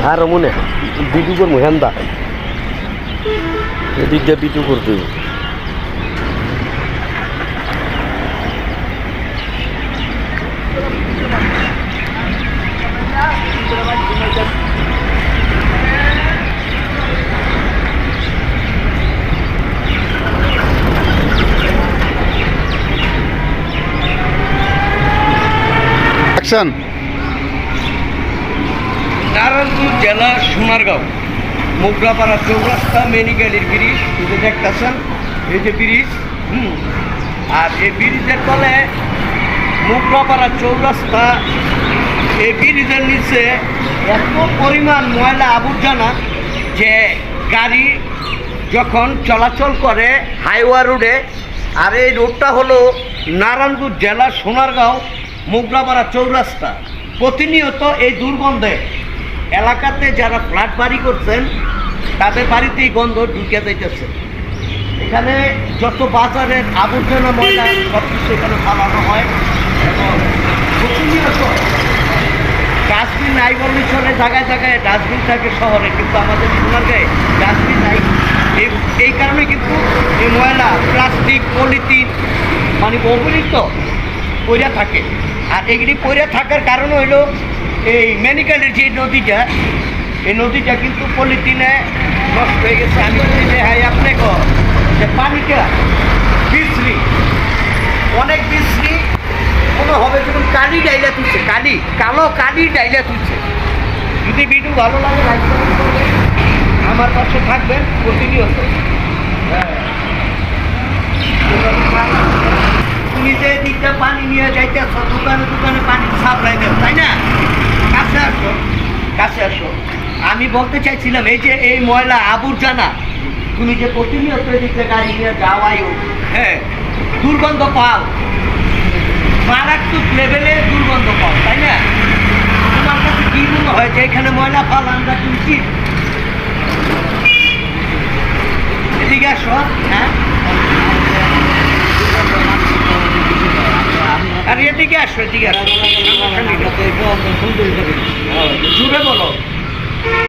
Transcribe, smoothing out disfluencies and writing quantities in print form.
আর মনে ভিডিও করবো হেন্দা এদিক দিয়ে ভিডিও করতে হবে। নারায়ণপুর জেলার সোনারগাঁও মোগরাপাড়া চৌরাস্তা মেনিগালির ব্রিজ এই যে দেখতেছেন, এই যে ব্রিজ আর এই ব্রিজের তলে মোগরাপাড়া চৌরাস্তা, এই ব্রিজের নিচে এত পরিমাণ ময়লা আবর্জনা যে গাড়ি যখন চলাচল করে হাইওয়ে রোডে, আর এই রোডটা হলো নারায়ণপুর জেলার সোনারগাঁও মোগরাপাড়া চৌরাস্তা। প্রতিনিয়ত এই দুর্গন্ধে এলাকাতে যারা ফ্ল্যাট বাড়ি করছেন তাদের বাড়িতে এই গন্ধ ঢুকে যাইতেছে। এখানে যত বাজারের আবর্জনা ময়লা সব কিছু এখানে ফালানো হয় এবং প্রতিনিয়ত ডাস্টবিন নাই বললে চলে, জায়গায় জায়গায় ডাস্টবিন থাকে শহরে, কিন্তু আমাদের সোনারগাঁয়ে ডাস্টবিন নাই। এই কারণে কিন্তু এই ময়লা প্লাস্টিক পলিথিন মানে অবহিত পইরা থাকে। আর এগুলি পইরা থাকার কারণ হইল এই মেনিকালের যে নদীটা, এই নদীটা কিন্তু পলিথিনে নষ্ট হয়ে গেছে। আমি বলি যে হ্যাঁ আপনি যে পানিটা বিশ্রী, অনেক বিশ্রী কোনো হবে যখন কালি ডাইলা তুলছে, কালো কালি ডাইলা তুলছে। যদি ভিডিও ভালো লাগে লাইক করবেন, আমার পাশে থাকবেন প্রতিনিয়ত। হ্যাঁ, তুমি যে দিকটা পানি নিয়ে যাইতেছ দোকানে দোকানে পানি সাপ্লাই দেও, তাই না? কাছে আসো, কাছে আসো। আমি বলতে চাইছিলাম এই যে এই ময়লা আবর্জনা তুমি যে প্রতিনিয়ত এদিকে গাড়ি নিয়ে যাওয়াইও, হ্যাঁ, দুর্গন্ধ পাও, মারাত্মক লেভেলে দুর্গন্ধ পাও, তাই না? তোমার কাছে কি মনে হয় যে এখানে ময়লা ফালানটা তুমি কি এদিকে আসো? হ্যাঁ, আর এদিকে আসো, এদিকে আসো, জুড়ে বলো।